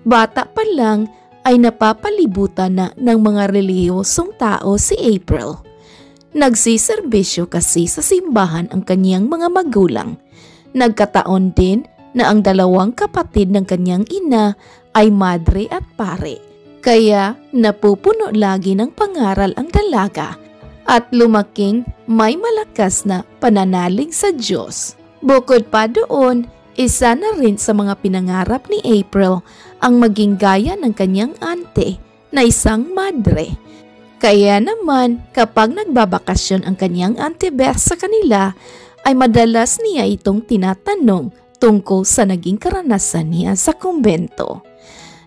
Bata pa lang ay napapalibutan na ng mga relihiyosong tao si April. Nagsiserbisyo kasi sa simbahan ang kanyang mga magulang. Nagkataon din na ang dalawang kapatid ng kanyang ina ay madre at pare. Kaya napupuno lagi ng pangaral ang dalaga at lumaking may malakas na pananalig sa Diyos. Bukod pa doon, isa na rin sa mga pinangarap ni April ang maging gaya ng kanyang ante na isang madre. Kaya naman kapag nagbabakasyon ang kanyang Auntie Beth sa kanila ay madalas niya itong tinatanong tungkol sa naging karanasan niya sa kumbento.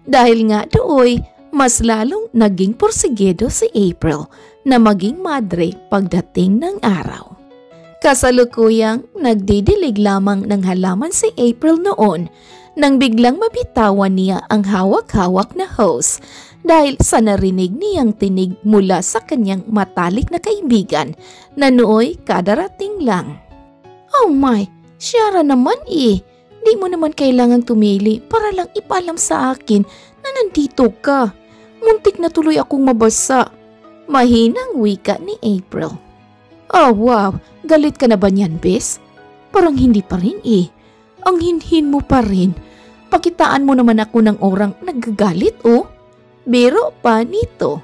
Dahil nga dooy, mas lalong naging porsigido si April na maging madre pagdating ng araw. Kasalukuyang nagdidilig lamang ng halaman si April noon nang biglang mabitawan niya ang hawak-hawak na hose dahil sa narinig niyang tinig mula sa kanyang matalik na kaibigan na nooy kadarating lang. Oh my, Shara naman eh. Di mo naman kailangang tumili para lang ipaalam sa akin na nandito ka. Muntik na tuloy akong mabasa. Mahinang wika ni April. Oh wow, galit ka na ba niyan, bes? Parang hindi pa rin eh. Ang hinhin mo pa rin. Pakitaan mo naman ako ng orang nagagalit oh. Biro pa nito.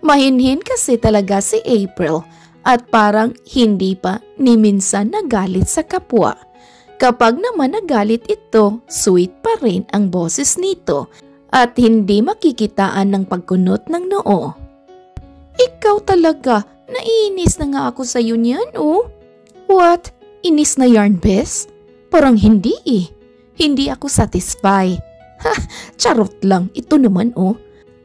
Mahinhin kasi talaga si April at parang hindi pa ni minsan nagalit sa kapwa. Kapag naman nagalit ito, sweet pa rin ang boses nito at hindi makikitaan ng pagkunot ng noo. Ikaw talaga, naiinis na nga ako sa iyo niyan oh. What? Inis na yarn, bes? Parang hindi eh. Hindi ako satisfy. Ha, charot lang. Ito naman oh.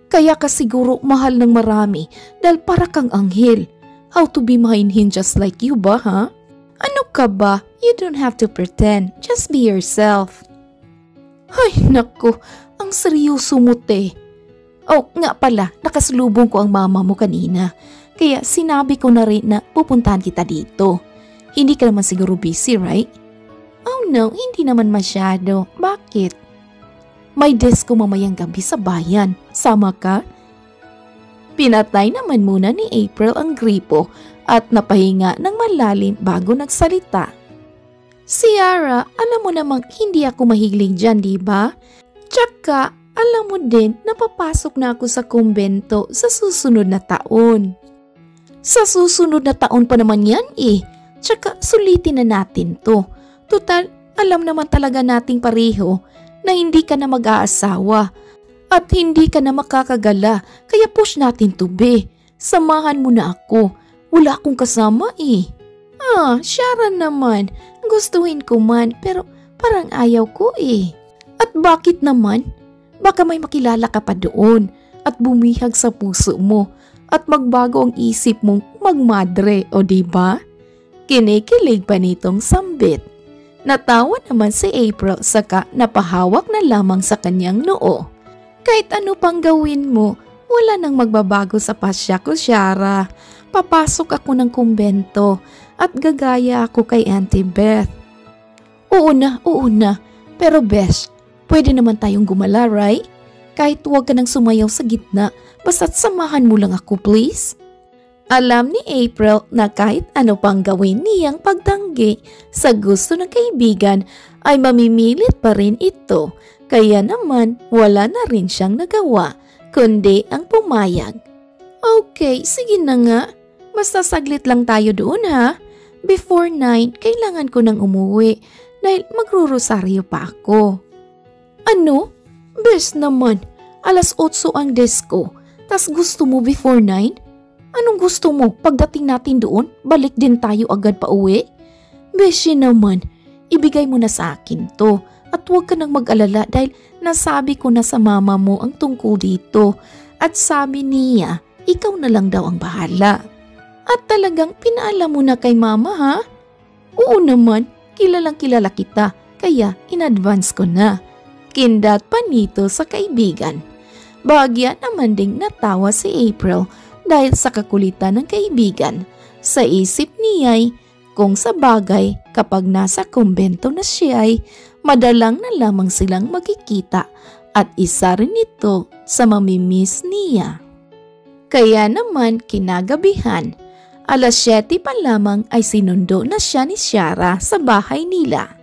Kaya ka siguro mahal ng marami dahil para kang anghel. How to be mahinhin just like you ba ha? Ano ka ba? You don't have to pretend. Just be yourself. Ay naku, ang seryoso mo te. Oh nga pala, nakasalubong ko ang mama mo kanina. Kaya sinabi ko na rin na pupuntahan kita dito. Hindi ka naman siguro busy, right? Oh no, hindi naman masyado. Bakit? May disco mamayang gabi sa bayan. Sama ka? Pinatay naman muna ni April ang gripo at napahinga ng malalim bago nagsalita. Ciara, alam mo namang hindi ako mahilig dyan, di ba? Tsaka, alam mo din na papasok na ako sa kumbento sa susunod na taon. Sa susunod na taon pa naman yan eh. Tsaka sulitin na natin to. Total, alam naman talaga nating pareho na hindi ka na mag-aasawa at hindi ka na makakagala kaya push natin to be. Samahan mo na ako. Wala akong kasama eh. Ah, Shara naman. Gustuhin ko man pero parang ayaw ko eh. At bakit naman? Baka may makilala ka pa doon at bumihag sa puso mo at magbago ang isip mong magmadre o diba? Kinikilig pa nitong sambit. Natawa naman si April saka napahawak na lamang sa kanyang noo. Kahit ano pang gawin mo, wala nang magbabago sa pasya ko, Shara. Papasok ako ng kumbento at gagaya ako kay Auntie Beth. Oo na. Pero Besh, pwede naman tayong gumala, right? Kahit huwag ka nang sumayaw sa gitna, basta't samahan mo lang ako, please. Alam ni April na kahit ano pang gawin niyang pagtanggi sa gusto ng kaibigan ay mamimilit pa rin ito. Kaya naman wala na rin siyang nagawa kundi ang pumayag. Okay, sige na nga. Basta saglit lang tayo doon ha. Before 9, kailangan ko nang umuwi dahil magrurosaryo pa ako. Ano? Best naman. Alas 8 ang disco. Tas gusto mo before 9? Anong gusto mo? Pagdating natin doon, balik din tayo agad pa uwi? Beshi naman, ibigay mo na sa akin to. At huwag ka nang mag-alala dahil nasabi ko na sa mama mo ang tungkol dito. At sabi niya, ikaw na lang daw ang bahala. At talagang pinaalam mo na kay mama ha? Oo naman, kilalang kilala kita. Kaya in-advance ko na. Kindat pa nito sa kaibigan. Bahagya naman ding natawa si April dahil sa kakulitan ng kaibigan. Sa isip niya'y kung sa bagay kapag nasa kumbento na siya ay madalang na lamang silang magkikita at isa rin ito sa mamimiss niya. Kaya naman kinagabihan, alas 7 pa lamang ay sinundo na siya ni Ciara sa bahay nila.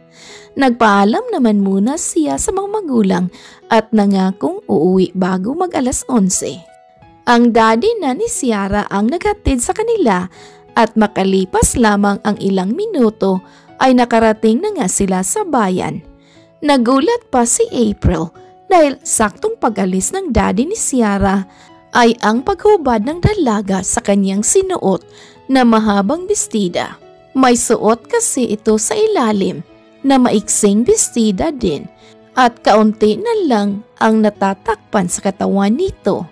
Nagpaalam naman muna siya sa mga magulang at nangakong uuwi bago mag alas 11. Ang daddy na ni Ciara ang naghatid sa kanila at makalipas lamang ang ilang minuto ay nakarating na nga sila sa bayan. Nagulat pa si April dahil saktong pag-alis ng daddy ni Ciara ay ang paghubad ng dalaga sa kanyang sinuot na mahabang bestida. May suot kasi ito sa ilalim na maiksing bestida din at kaunti na lang ang natatakpan sa katawan nito.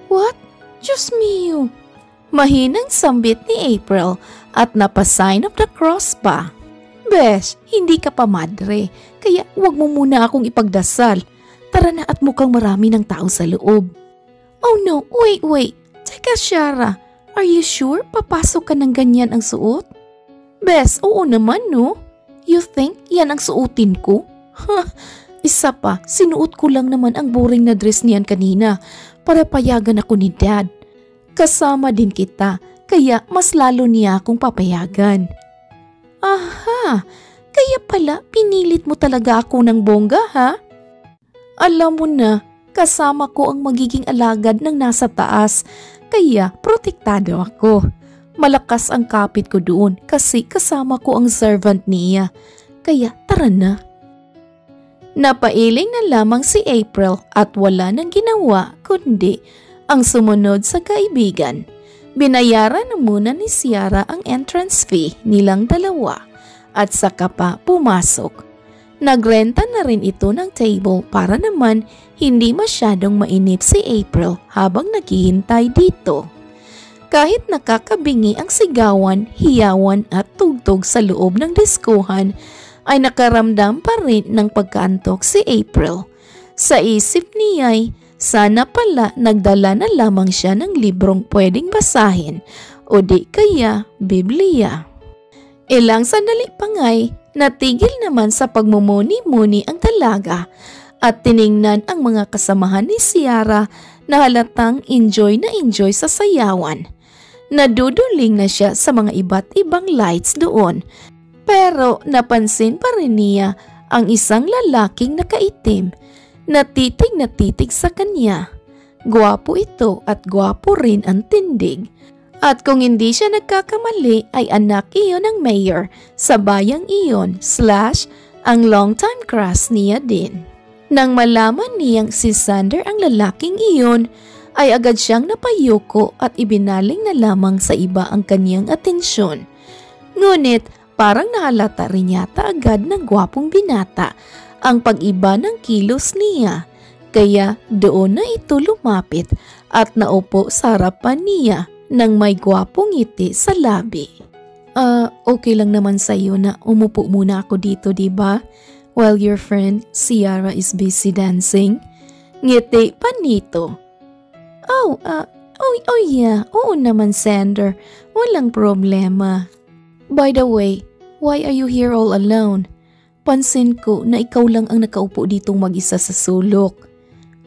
What? Diyos mio! Mahinang sambit ni April at napasign of the cross pa. Besh, hindi ka pa madre, kaya huwag mo muna akong ipagdasal. Tara na at mukhang marami ng tao sa loob. Oh no, wait. Teka Ciara, are you sure papasok ka ng ganyan ang suot? Bes, oo naman no. You think yan ang suotin ko? Isa pa, sinuot ko lang naman ang boring na dress niyan kanina para payagan ako ni Dad. Kasama din kita, kaya mas lalo niya akong papayagan. Aha, kaya pala pinilit mo talaga ako ng bongga ha? Alam mo na, kasama ko ang magiging alagad ng nasa taas, kaya protektado ako. Malakas ang kapit ko doon kasi kasama ko ang servant niya, kaya tara na. Napailing na lamang si April at wala nang ginawa kundi ang sumunod sa kaibigan. Binayaran na muna ni Ciara ang entrance fee nilang dalawa at saka pa pumasok. Nagrenta na rin ito ng table para naman hindi masyadong mainip si April habang naghihintay dito. Kahit nakakabingi ang sigawan, hiyawan at tugtog sa loob ng diskuhan, ay nakaramdam pa rin ng pagkaantok si April. Sa isip niya'y sana pala nagdala na lamang siya ng librong pwedeng basahin o di kaya Biblia. Ilang sandali pa nga'y natigil naman sa pagmumuni-muni ang dalaga at tiningnan ang mga kasamahan ni Ciara na halatang enjoy sa sayawan. Naduduling na siya sa mga iba't ibang lights doon, pero napansin pa rin niya ang isang lalaking nakaitim na titig sa kanya. Gwapo ito at gwapo rin ang tindig. At kung hindi siya nagkakamali ay anak iyon ng mayor sa bayang iyon / ang longtime crush niya din. Nang malaman niyang si Sander ang lalaking iyon ay agad siyang napayuko at ibinaling na lamang sa iba ang kanyang atensyon. Ngunit parang nahalata rin yata agad ng gwapong binata ang pag-iba ng kilos niya, kaya doon na ito lumapit at naupo sa harapan niya nang may gwapong ngiti sa labi. Okay lang naman sa'yo na umupo muna ako dito, diba? While your friend Ciara is busy dancing. Ngiti pa nito. Oh yeah, oo naman Sander, walang problema. By the way, why are you here all alone? Pansin ko na ikaw lang ang nakaupo ditong mag-isa sa sulok.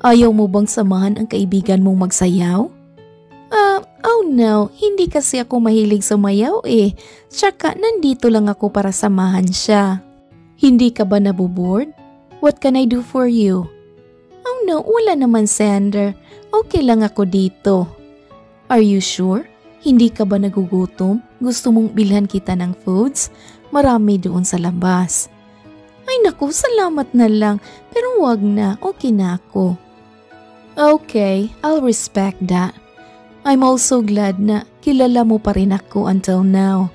Ayaw mo bang samahan ang kaibigan mong magsayaw? Oh no, hindi kasi ako mahilig sumayaw eh. Tsaka nandito lang ako para samahan siya. Hindi ka ba naboboard? What can I do for you? Oh no, wala naman Sander. Okay lang ako dito. Are you sure? Hindi ka ba nagugutom? Gusto mong bilhan kita ng foods? Marami doon sa labas. Ay naku, salamat na lang. Pero wag na, okay na ako. Okay, I'll respect that. I'm also glad na kilala mo pa rin ako until now.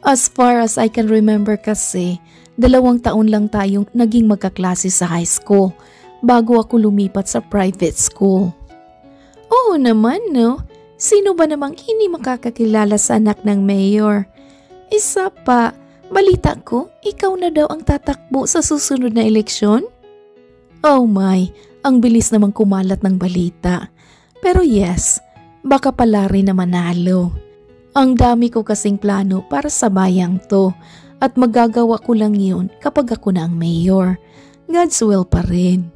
As far as I can remember kasi, 2 taon lang tayong naging magkaklase sa high school bago ako lumipat sa private school. Oo naman no, sino ba namang hindi makakakilala sa anak ng mayor? Isa pa, balita ko, ikaw na daw ang tatakbo sa susunod na eleksyon? Oh my, ang bilis namang kumalat ng balita. Pero yes, baka pala rin na manalo. Ang dami ko kasing plano para sa bayang to at magagawa ko lang yun kapag ako na ang mayor. God's will pa rin.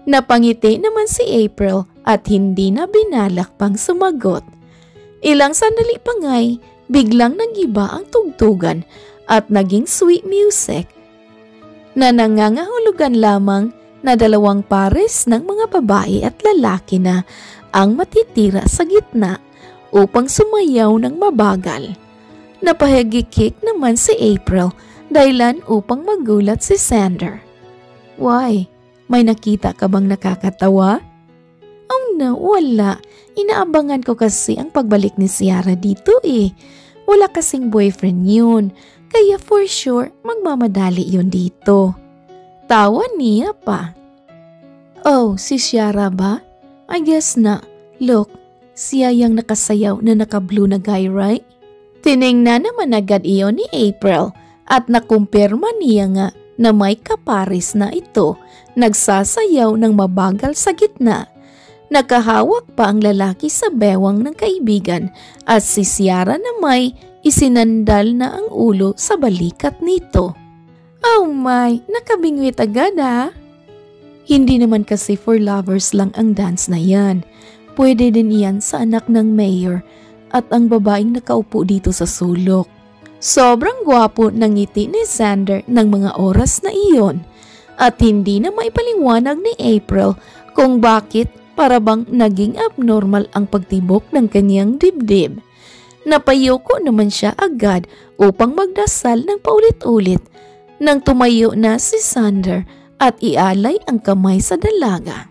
Napangiti naman si April at hindi na binalak pang sumagot. Ilang sandali pa nga'y biglang nag-iba ang tugtugan at naging sweet music na nangangahulugan lamang na 2 pares ng mga babae at lalaki na ang matitira sa gitna upang sumayaw ng mabagal. Napahagikik naman si April dahilan upang magulat si Xander. Why? May nakita ka bang nakakatawa? Oh no, wala. Inaabangan ko kasi ang pagbalik ni Ciara dito eh. Wala kasing boyfriend yun, kaya for sure magmamadali yun dito. Tawa niya pa. Oh, si Ciara ba? I guess na. Look, siya yung nakasayaw na naka-blue na guy, right? Tiningnan naman agad iyon ni April at nakumpirma niya nga na may kaparis na ito nagsasayaw ng mabagal sa gitna. Nakahawak pa ang lalaki sa bewang ng kaibigan at si Ciara na may isinandal na ang ulo sa balikat nito. Oh my, nakabingwit agad ah. Hindi naman kasi for lovers lang ang dance na yan. Pwede din iyan sa anak ng mayor at ang babaeng nakaupo dito sa sulok. Sobrang gwapo ng ngiti ni Xander ng mga oras na iyon at hindi na maipaliwanag ni April kung bakit para bang naging abnormal ang pagtibok ng kanyang dibdib. Napayoko naman siya agad upang magdasal ng paulit-ulit nang tumayo na si Xander at ialay ang kamay sa dalaga.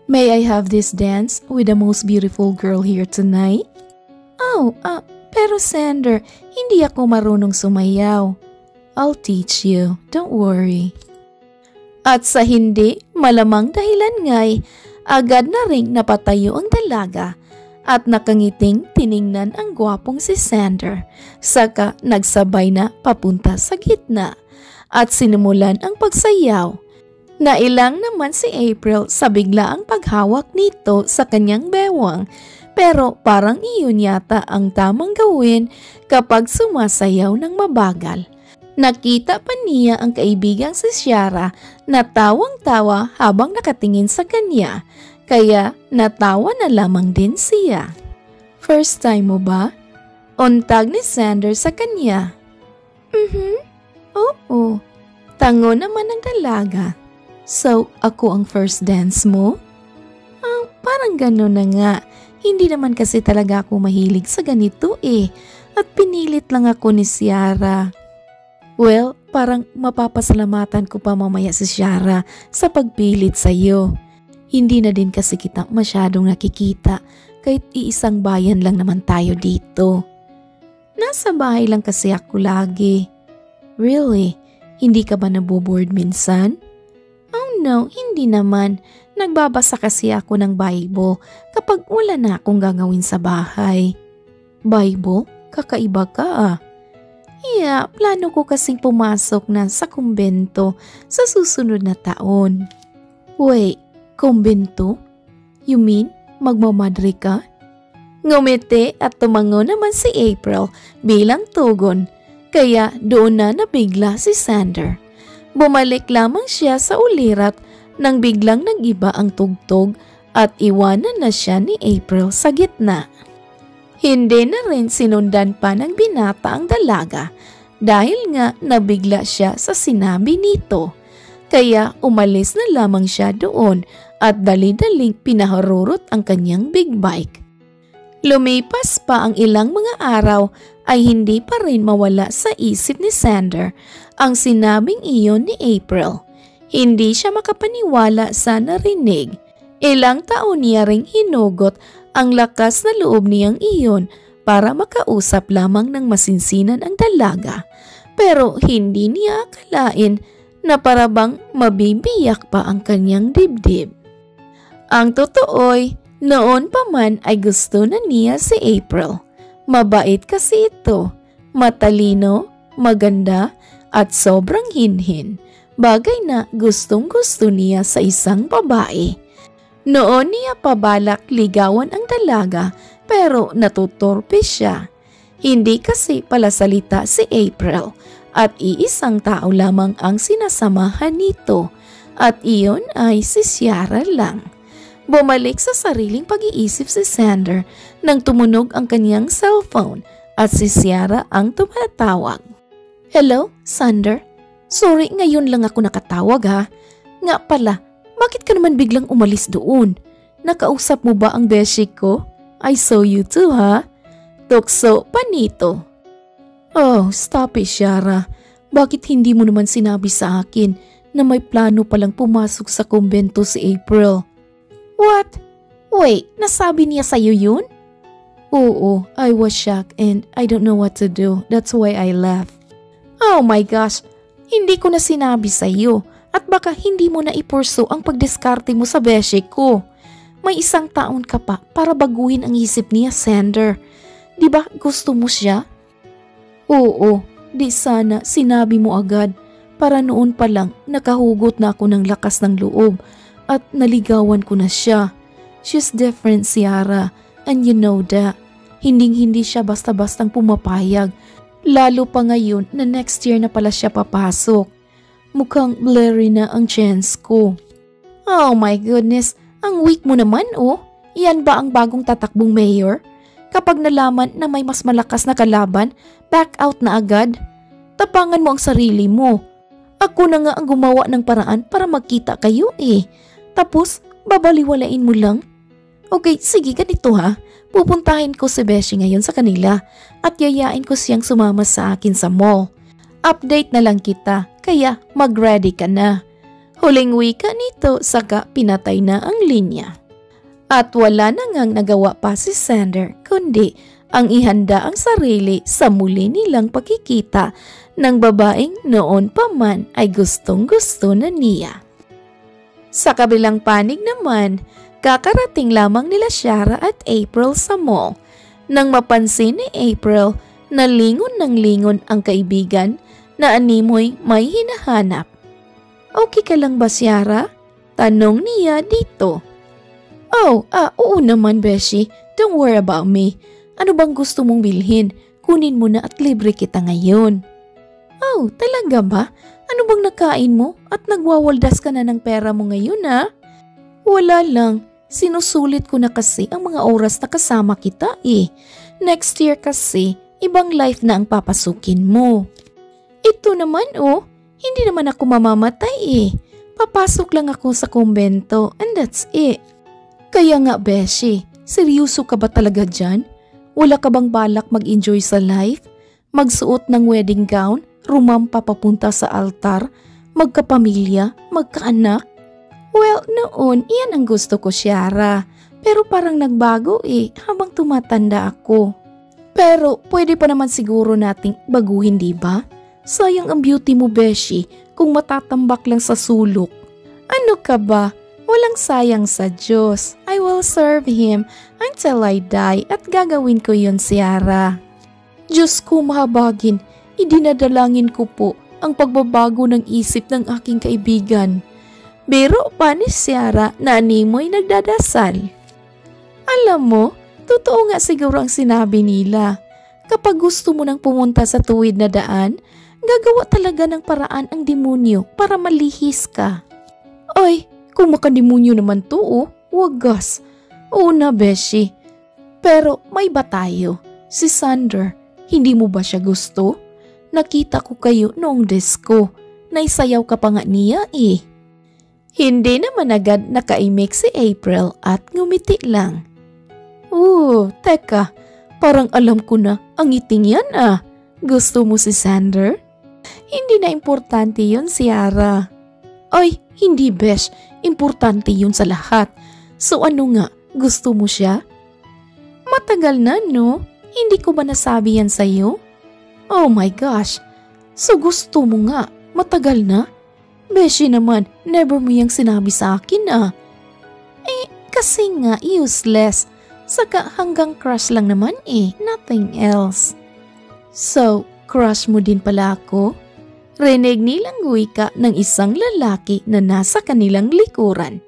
May I have this dance with the most beautiful girl here tonight? Pero Xander, hindi ako marunong sumayaw. I'll teach you, don't worry. At sa hindi malamang dahilan nga'y agad na ring napatayo ang dalaga at nakangiting tiningnan ang gwapong si Xander. Saka nagsabay na papunta sa gitna at sinimulan ang pagsayaw. Nailang naman si April sa biglaang paghawak nito sa kanyang bewang, pero parang iyon yata ang tamang gawin kapag sumasayaw ng mabagal. Nakita pa niya ang kaibigang si Ciara na tawang-tawa habang nakatingin sa kanya, kaya natawa na lamang din siya. First time mo ba? Untag ni Xander sa kanya. Oo. Tango naman ang dalaga. So, ako ang first dance mo? Parang gano'n na nga. Hindi naman kasi talaga ako mahilig sa ganito eh. At pinilit lang ako ni Ciara. Well, parang mapapasalamatan ko pa mamaya si Ciara sa pagpilit sa iyo. Hindi na din kasi kita masyadong nakikita kahit iisang bayan lang naman tayo dito. Nasa bahay lang kasi ako lagi. Really? Hindi ka ba naboboard minsan? Oh no, hindi naman. Nagbabasa kasi ako ng Bible kapag wala na akong gagawin sa bahay. Bible? Kakaiba ka ah. Yeah, plano ko kasing pumasok na sa kumbento sa susunod na taon. Wait, kumbento? You mean magmamadre ka? Ngumiti at tumango naman si April bilang tugon, kaya doon na nabigla si Xander. Bumalik lamang siya sa ulirat nang biglang nag-iba ang tugtog at iwanan na siya ni April sa gitna. Hindi na rin sinundan pa ng binata ang dalaga dahil nga nabigla siya sa sinabi nito. Kaya umalis na lamang siya doon at dali-daling pinaharurot ang kanyang big bike. Lumipas pa ang ilang mga araw ay hindi pa rin mawala sa isip ni Xander ang sinabing iyon ni April. Hindi siya makapaniwala sa narinig. Ilang taon niya ring hinugot ang lakas na loob niyang iyon para makausap lamang ng masinsinan ang dalaga. Pero hindi niya akalain na parabang mabibiyak pa ang kanyang dibdib. Ang totoo'y noon pa man ay gusto na niya si April. Mabait kasi ito, matalino, maganda at sobrang hinhin. Bagay na gustong-gusto niya sa isang babae. Noon niya pabalak ligawan ang dalaga pero natutorpe siya. Hindi kasi pala salita si April at iisang tao lamang ang sinasamahan nito At iyon ay si Ciara lang. Bumalik sa sariling pag-iisip si Sander nang tumunog ang kanyang cellphone at si Ciara ang tumatawag. Hello, Sander? Sorry, ngayon lang ako nakatawag ha. Nga pala, bakit ka naman biglang umalis doon? Nakausap mo ba ang beshi ko? I saw you too ha? Tukso panito. Oh, stop it, Ciara. Bakit hindi mo naman sinabi sa akin na may plano palang pumasok sa kumbento si April? What? Wait, nasabi niya sa'yo yun? Oo, I was shocked and I don't know what to do. That's why I left. Oh my gosh, hindi ko na sinabi sa'yo at baka hindi mo na ipurso ang pagdiskarte mo sa beshi ko. May 1 taon ka pa para baguhin ang isip niya, Sander. Di ba gusto mo siya? Oo, di sana sinabi mo agad para noon pa lang nakahugot na ako ng lakas ng loob at naligawan ko na siya. She's different, Ciara, and you know that. Hinding-hindi siya basta-bastang pumapayag, lalo pa ngayon na next year na pala siya papasok. Mukhang blurry na ang chance ko. Oh my goodness, ang weak mo naman oh. Iyan ba ang bagong tatakbong mayor? Kapag nalaman na may mas malakas na kalaban, back out na agad. Tapangan mo ang sarili mo. Ako na nga ang gumawa ng paraan para magkita kayo eh. Tapos, babaliwalain mo lang? Okay, sige ganito ha. Pupuntahin ko si Beshi ngayon sa kanila at yayain ko siyang sumama sa akin sa mall. Update na lang kita, kaya mag-ready ka na. Huling wika nito, saka pinatay na ang linya. At wala na ngang nagawa pa si Sander kundi ang ihanda ang sarili sa muli nilang pagkikita ng babaeng noon pa man ay gustong-gusto na niya. Sa kabilang panig naman, kakarating lamang nila Ciara at April sa mall. Nang mapansin ni April na lingon ng lingon ang kaibigan na animoy may hinahanap. Okay ka lang ba, Ciara? Tanong niya dito. Oo naman, Beshi. Don't worry about me. Ano bang gusto mong bilhin? Kunin mo na at libre kita ngayon. Oh, talaga ba? Ano bang nakain mo at nagwawaldas ka na ng pera mo ngayon ha? Wala lang. Sinusulit ko na kasi ang mga oras na kasama kita eh. Next year kasi, ibang life na ang papasukin mo. Ito naman oh, hindi naman ako mamamatay eh. Papasok lang ako sa kumbento and that's it. Kaya nga Beshi, seryoso ka ba talaga dyan? Wala ka bang balak mag-enjoy sa life? Magsuot ng wedding gown? Rumampa papunta sa altar, magkapamilya, magkaanak? Well, noon, iyan ang gusto ko, Ciara. Pero parang nagbago eh, habang tumatanda ako. Pero pwede pa naman siguro nating baguhin, di ba? Sayang ang beauty mo, Beshi, kung matatambak lang sa sulok. Ano ka ba? Walang sayang sa Diyos. I will serve Him until I die at gagawin ko yun, Ciara. Diyos ko mahabagin. Idinadalangin ko po ang pagbabago ng isip ng aking kaibigan. Biro pa ni Ciara na animoy nagdadasal. Alam mo, totoo nga siguro ang sinabi nila. Kapag gusto mo nang pumunta sa tuwid na daan, gagawa talaga ng paraan ang demonyo para malihis ka. Ay, kung makademonyo naman to oh, wagas. Oo na, Beshi. Pero may ba tayo? Si Sander, hindi mo ba siya gusto? Nakita ko kayo noong disco. Naisayaw ka pa nga niya eh. Hindi naman agad nakaimik si April at ngumiti lang. Teka, parang alam ko na ang ngiting yan ah. Gusto mo si Sander? Hindi na importante yun, Ciara. Ay, hindi besh. Importante yun sa lahat. So ano nga, gusto mo siya? Matagal na no? Hindi ko ba nasabi yan sa'yo? Oh my gosh, so gusto mo nga, matagal na? Beshi naman, never mo yung sinabi sa akin ah. Eh, kasi nga useless. Saka hanggang crush lang naman eh, nothing else. So, crush mo din pala ako? Rinig nilang wika ng isang lalaki na nasa kanilang likuran.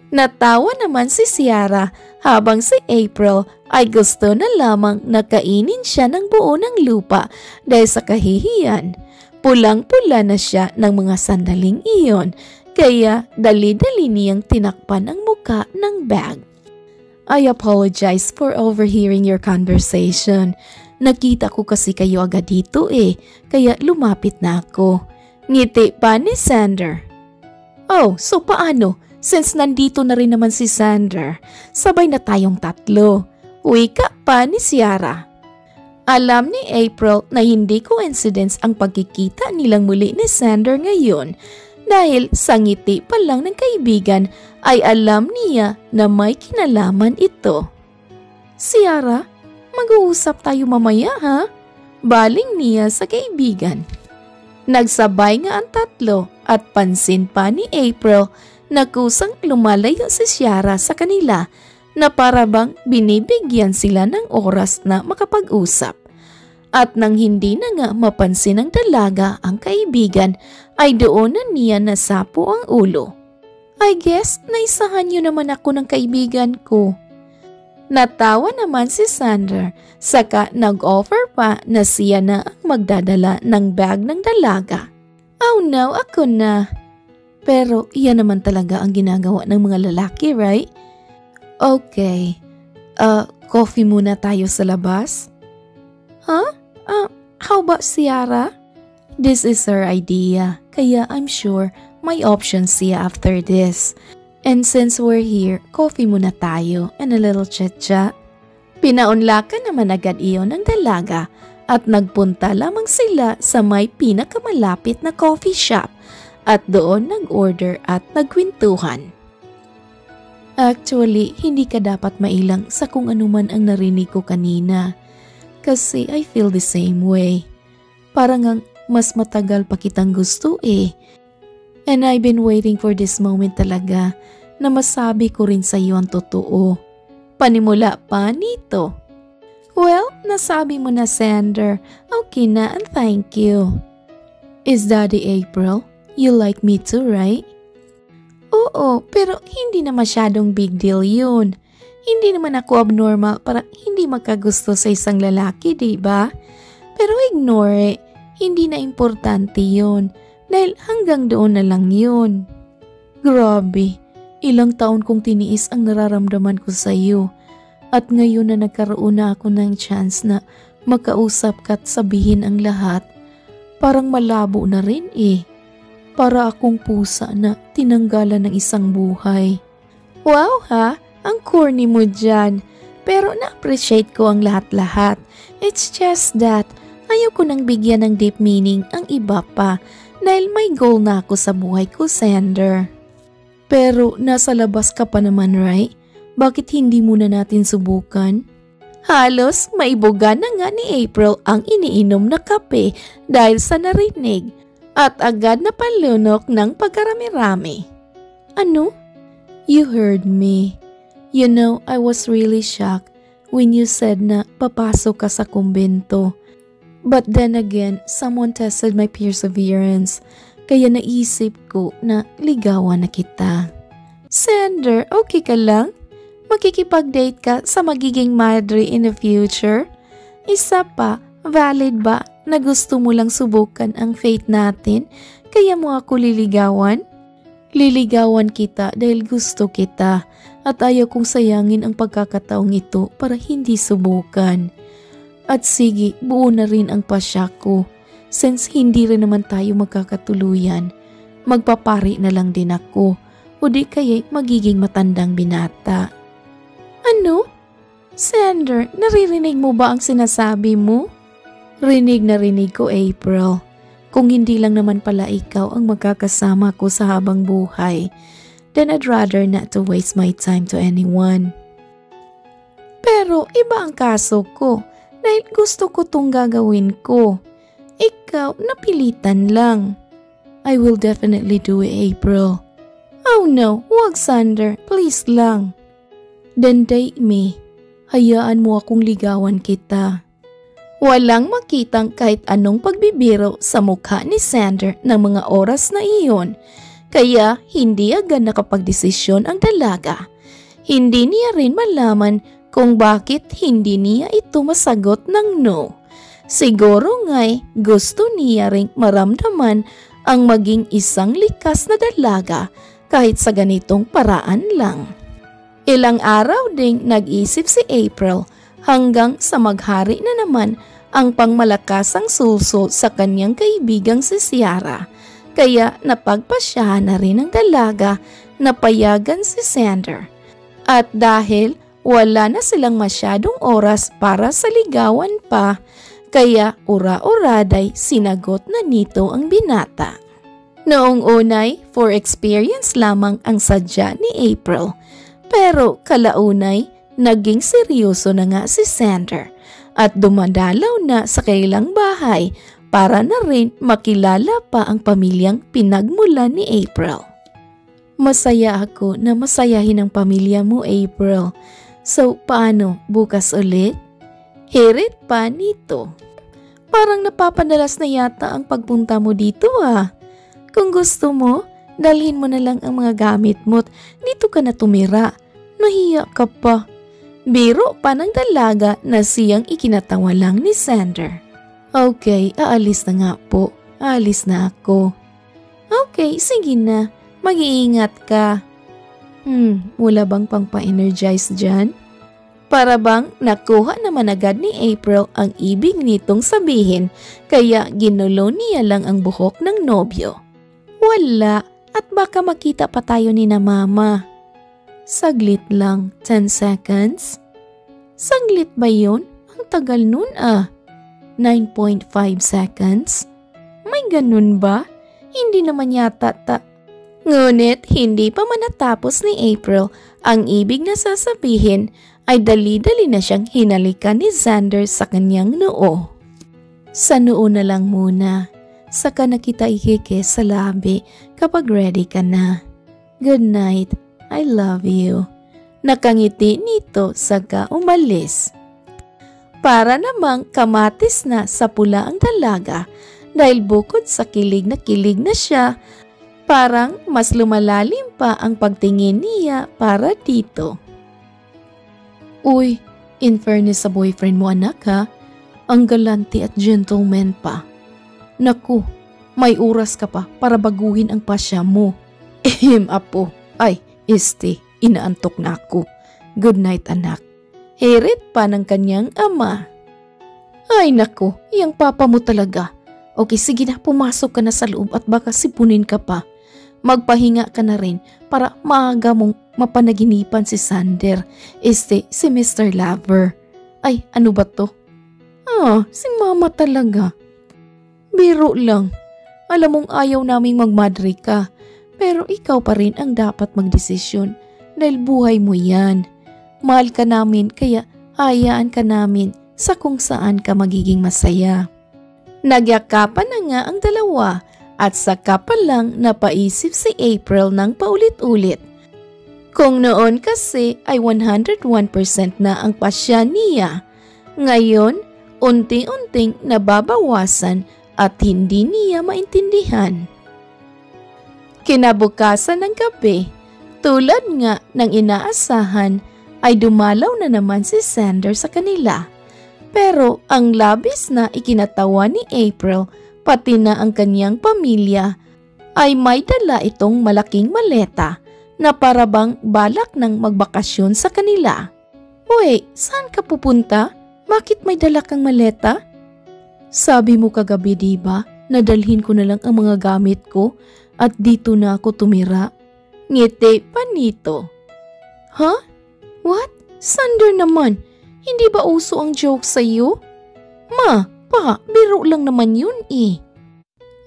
Natawa naman si Ciara habang si April ay gusto na lamang na kainin siya ng buo ng lupa dahil sa kahihiyan. Pulang-pula na siya ng mga sandaling iyon Kaya dali-dali niyang tinakpan ang muka ng bag. I apologize for overhearing your conversation. Nakita ko kasi kayo agad dito kaya lumapit na ako. Ngiti pa ni Sander. Oh, so paano? Since nandito na rin naman si Sander, sabay na tayong tatlo. Wika pa ni Ciara. Alam ni April na hindi coincidence ang pagkikita nilang muli ni Sander ngayon dahil sa ngiti pa lang ng kaibigan ay alam niya na may kinalaman ito. Ciara, mag-uusap tayo mamaya ha? Baling niya sa kaibigan. Nagsabay nga ang tatlo at pansin pa ni April na kusang lumalayo si Ciara sa kanila na parabang binibigyan sila ng oras na makapag-usap. At nang hindi na nga mapansin ng dalaga ang kaibigan ay doon na niya nasapo ang ulo. I guess naisahan niyo naman ako ng kaibigan ko. Natawa naman si Sander saka nag-offer pa na siya na ang magdadala ng bag ng dalaga. Oh no, ako na. Pero iyan naman talaga ang ginagawa ng mga lalaki, right? Okay, coffee muna tayo sa labas? Huh? How about Ciara? This is her idea, kaya I'm sure may options siya after this. And since we're here, coffee muna tayo and a little chat-chat. Pinaunlakan naman agad iyon ng dalaga at nagpunta lamang sila sa may pinakamalapit na coffee shop at doon nag-order at nagkwentuhan. Actually, hindi ka dapat mailang sa kung anuman ang narinig ko kanina. Kasi I feel the same way. Parang ang mas matagal pa kitang gusto And I've been waiting for this moment talaga na masabi ko rin sa iyo ang totoo. Panimula pa nito. Well, nasabi mo na Sander. Okay na and thank you. Is Daddy April? You like me too, right? Oo, pero hindi na masyadong big deal yun. Hindi naman ako abnormal para hindi magkagusto sa isang lalaki, diba? Pero ignore hindi na importante yun dahil hanggang doon na lang yun. Grabe, ilang taon kong tiniis ang nararamdaman ko sa iyo at ngayon na nagkaroon na ako ng chance na makausap ka at sabihin ang lahat, parang malabo na rin Para akong pusa na tinanggalan ng isang buhay. Wow ha! Ang corny mo dyan. Pero na-appreciate ko ang lahat-lahat. It's just that ayaw ko nang bigyan ng deep meaning ang iba pa dahil may goal na ako sa buhay ko, Sander. Pero nasa labas ka pa naman, right? Bakit hindi muna natin subukan? Halos maibuga na nga ni April ang iniinom na kape dahil sa narinig at agad na palunok ng pagkarami-rami. Ano? You heard me. You know, I was really shocked when you said na papasok ka sa kumbento. But then again, someone tested my perseverance, kaya naisip ko na ligawan na kita. Sander, okay ka lang? Makikipag-date ka sa magiging madre in the future? Isa pa, valid ba na gusto mo lang subukan ang fate natin kaya mo ako liligawan? Liligawan kita dahil gusto kita at ayaw kong sayangin ang pagkakataong ito para hindi subukan. At sige, buo na rin ang pasya ko. Since hindi rin naman tayo magkakatuluyan, magpapari na lang din ako o di kaya magiging matandang binata. Ano? Sander, naririnig mo ba ang sinasabi mo? Rinig na rinig ko, April. Kung hindi lang naman pala ikaw ang magkakasama ko sa habang buhay, then I'd rather not to waste my time to anyone. Pero iba ang kaso ko dahil gusto ko tong gagawin ko. Ikaw, napilitan lang. I will definitely do it, April. Oh no, wag Sander, please lang. Then date me. Hayaan mo akong ligawan kita. Walang makitang kahit anong pagbibiro sa mukha ni Sander ng mga oras na iyon, kaya hindi agad nakapagdesisyon ang dalaga. Hindi niya rin malaman kung bakit hindi niya ito masagot ng no. Siguro nga'y gusto niya ring maramdaman ang maging isang likas na dalaga kahit sa ganitong paraan lang. Ilang araw ding nag-isip si April hanggang sa maghari na naman ang pangmalakasang sulso sa kanyang kaibigang si Ciara. Kaya napagpasyahan na rin ng dalaga na payagan si Xander. At dahil wala na silang masyadong oras para sa ligawan pa, kaya ura-uraday sinagot na nito ang binata. Noong unay, for experience lamang ang sadya ni April. Pero kalaunay, naging seryoso na nga si Xander at dumadalaw na sa kanilang bahay para na rin makilala pa ang pamilyang pinagmulan ni April. Masaya ako na masayahin ang pamilya mo, April. So, paano? Bukas ulit? Hirit pa nito. Parang napapadalas na yata ang pagpunta mo dito ah. Kung gusto mo, dalhin mo na lang ang mga gamit mo at dito ka na tumira. Nahiya ka pa. Biro pa ng dalaga na siyang ikinatawa lang ni Xander. Okay, aalis na nga po. Aalis na ako. Okay, sige na. Mag-iingat ka. Wala bang pangpa-energize dyan? Para bang nakuha naman agad ni April ang ibig nitong sabihin kaya ginulo niya lang ang buhok ng nobyo. Wala at baka makita pa tayo ni na mama. Saglit lang, 10 seconds. Saglit ba yun? Ang tagal nun ah. 9.5 seconds. May ganun ba? Hindi naman yata Ngunit hindi pa man natapos ni April ang ibig na sasabihin ay dali-dali na siyang hinalikan ni Xander sa kanyang noo. Sa noo na lang muna, saka na kita ikikis sa labi kapag ready ka na. Good night, I love you. Nakangiti nito saka umalis. Para namang kamatis na sa pula ang dalaga dahil bukod sa kilig na siya, parang mas lumalalim pa ang pagtingin niya para dito. Uy, in fairness sa boyfriend mo anak ha, ang galante at gentleman pa. Naku, may oras ka pa para baguhin ang pasya mo. Apo, ay, inaantok na ako. Good night anak. Hirit pa ng kanyang ama. Ay naku, iyang papa mo talaga. Okay, sige na, pumasok ka na sa loob at baka sipunin ka pa. Magpahinga ka na rin para maaga mong mapanaginipan si Xander, si Mr. Lover. Ay, ano ba to? Si mama talaga. Biro lang. Alam mong ayaw naming magmadre ka, pero ikaw pa rin ang dapat magdesisyon dahil buhay mo yan. Mahal ka namin kaya hayaan ka namin sa kung saan ka magiging masaya. Nagyakapan na nga ang dalawa at saka pa lang napaisip si April ng paulit-ulit. Kung noon kasi ay 101% na ang pasya niya, ngayon unti-unting nababawasan at hindi niya maintindihan. Kinabukasan ng gabi, tulad nga ng inaasahan, ay dumalaw na naman si Xander sa kanila. Pero ang labis na ikinatawa ni April, pati na ang kanyang pamilya, ay may dala itong malaking maleta na parabang balak ng magbakasyon sa kanila. Wait, saan ka pupunta? Bakit may dala kang maleta? Sabi mo kagabi diba, nadalhin ko na lang ang mga gamit ko at dito na ako tumira. Ngiti pa nito. Huh? What? Xander naman, hindi ba uso ang joke sa'yo? Ma, pa, biro lang naman yun eh.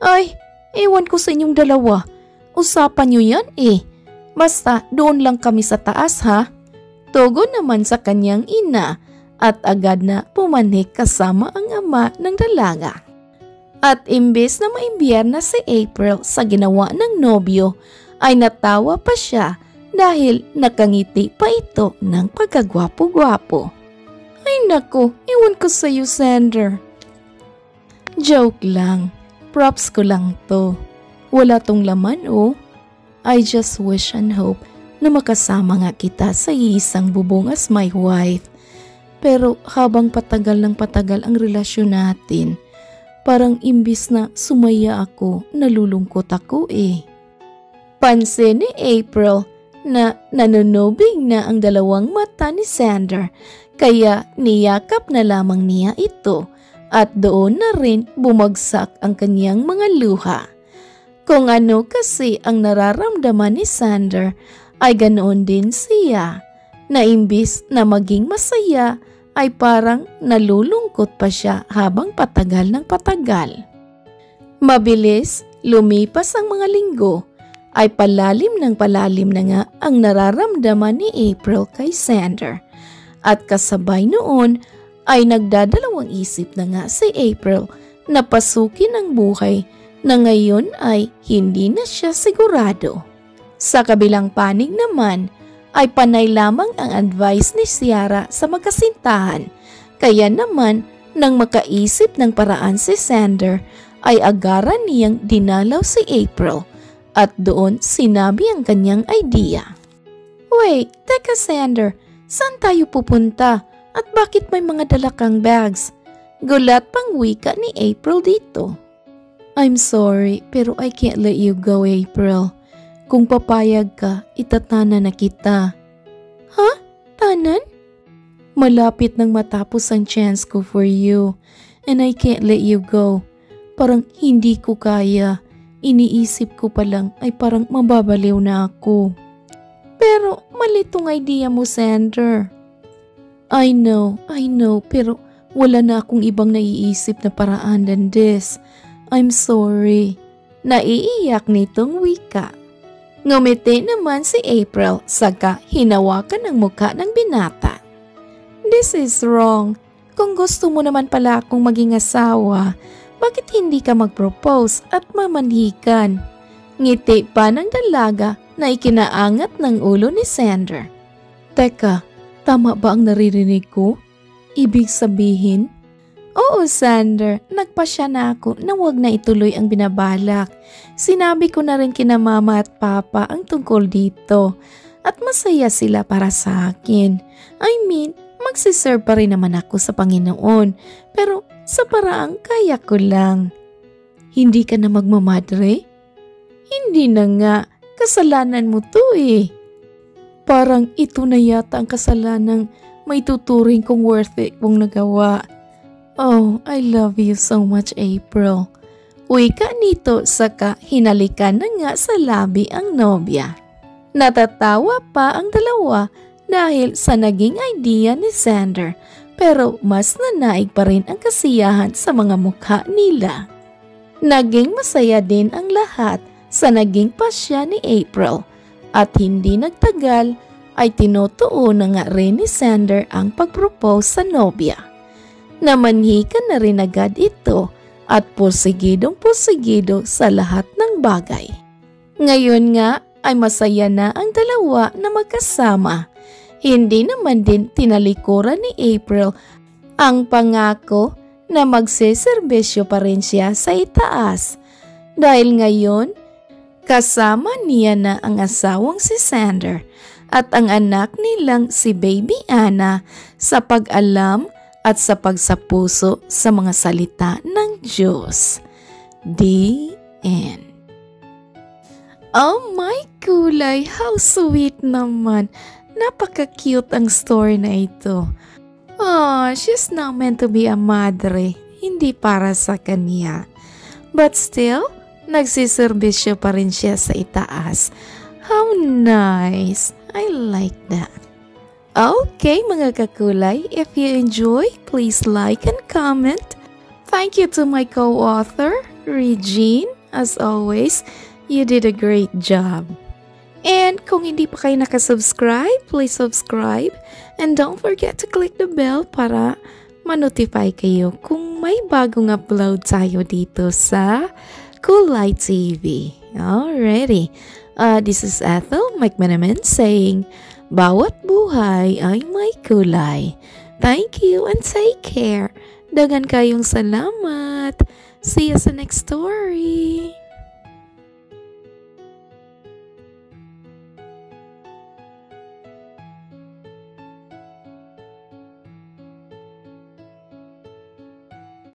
Ay, ewan ko sa inyong dalawa. Usapan nyo yan eh. Basta doon lang kami sa taas ha. Tugon naman sa kanyang ina at agad na pumanik kasama ang ama ng dalaga. At imbes na maimbiyar na si April sa ginawa ng nobyo, ay natawa pa siya dahil nakangiti pa ito ng pagkagwapo-gwapo. Ay naku, iwan ko sa'yo, Xander. Joke lang. Props ko lang to. Wala tong laman oh. I just wish and hope na makasama nga kita sa isang bubong as my wife. Pero habang patagal ng patagal ang relasyon natin, Parang imbis na sumaya ako, nalulungkot ako eh. Pansin ni April na nanunubig na ang dalawang mata ni Xander, kaya niyakap na lamang niya ito at doon na rin bumagsak ang kanyang mga luha. Kung ano kasi ang nararamdaman ni Xander ay ganoon din siya, na imbis na maging masaya ay parang nalulungkot pa siya habang patagal ng patagal. Mabilis lumipas ang mga linggo ay palalim na nga ang nararamdaman ni April kay Xander. At kasabay noon ay nagdadalawang isip na nga si April na pasukin ang buhay na ngayon ay hindi na siya sigurado. Sa kabilang panig naman ay panay lamang ang advice ni Ciara sa magkasintahan. Kaya naman nang makaisip ng paraan si Xander ay agaran niyang dinalaw si April at doon sinabi ang kanyang idea. Wait, teka Xander, saan tayo pupunta at bakit may mga dala kang bags? Gulat pang wika ni April dito. I'm sorry pero I can't let you go, April. Kung papayag ka, itatana na kita. Ha? Tanan? Malapit nang matapos ang chance ko for you and I can't let you go. Parang hindi ko kaya. Iniisip ko pa lang ay parang mababaliw na ako. Pero mali tong idea mo, Xander. I know, pero wala na akong ibang naiisip na paraan than this. I'm sorry. Naiiyak nitong wika. Ngumiti naman si April saka hinawakan ang mukha ng binata. This is wrong. Kung gusto mo naman pala akong maging asawa, bakit hindi ka mag-propose at mamanhikan? Ngiti pa ng dalaga na ikinaangat ng ulo ni Xander. Teka, tama ba ang naririnig ko? Ibig sabihin? Oo, Xander, nagpasya na ako na wag na ituloy ang binabalak. Sinabi ko na rin kina mama at papa ang tungkol dito at masaya sila para sa akin. I mean, magsiserve pa rin naman ako sa Panginoon pero sa paraang kaya ko lang. Hindi ka na magmamadre? Hindi na nga, kasalanan mo to eh. Parang ito na yata ang kasalanang may tuturing kong worth it kong nagawa. Oh, I love you so much, April. Wika nito saka hinalikan na nga sa labi ang nobya. Natatawa pa ang dalawa dahil sa naging idea ni Xander pero mas nanaig pa rin ang kasiyahan sa mga mukha nila. Naging masaya din ang lahat sa naging pasya ni April at hindi nagtagal ay tinutuo na nga rin ni Xander ang pagpropose sa nobya. Namanhikan na rin agad ito at porsigidong sa lahat ng bagay. Ngayon nga ay masaya na ang dalawa na magkasama. Hindi naman din tinalikuran ni April ang pangako na magseserbisyo pa rin siya sa itaas. Dahil ngayon, kasama niya na ang asawang si Xander at ang anak nilang si Baby Anna sa pag-alam at sa pagsapuso sa mga salita ng Diyos. The end. Oh my kulay, how sweet naman. Napaka-cute ang story na ito. Oh, she's not meant to be a madre, hindi para sa kanya. But still, nagsiservisyo pa rin siya sa itaas. How nice. I like that. Okay mga kakulay, if you enjoy, please like and comment. Thank you to my co-author, Regine. As always, you did a great job. And kung hindi pa kayo nakasubscribe, please subscribe. And don't forget to click the bell para ma-notify kayo kung may bagong upload tayo dito sa Kulay TV. Alrighty. This is Ethel McManaman saying, bawat buhay ay may kulay. Thank you and take care. Dagan kayong salamat. See you sa next story.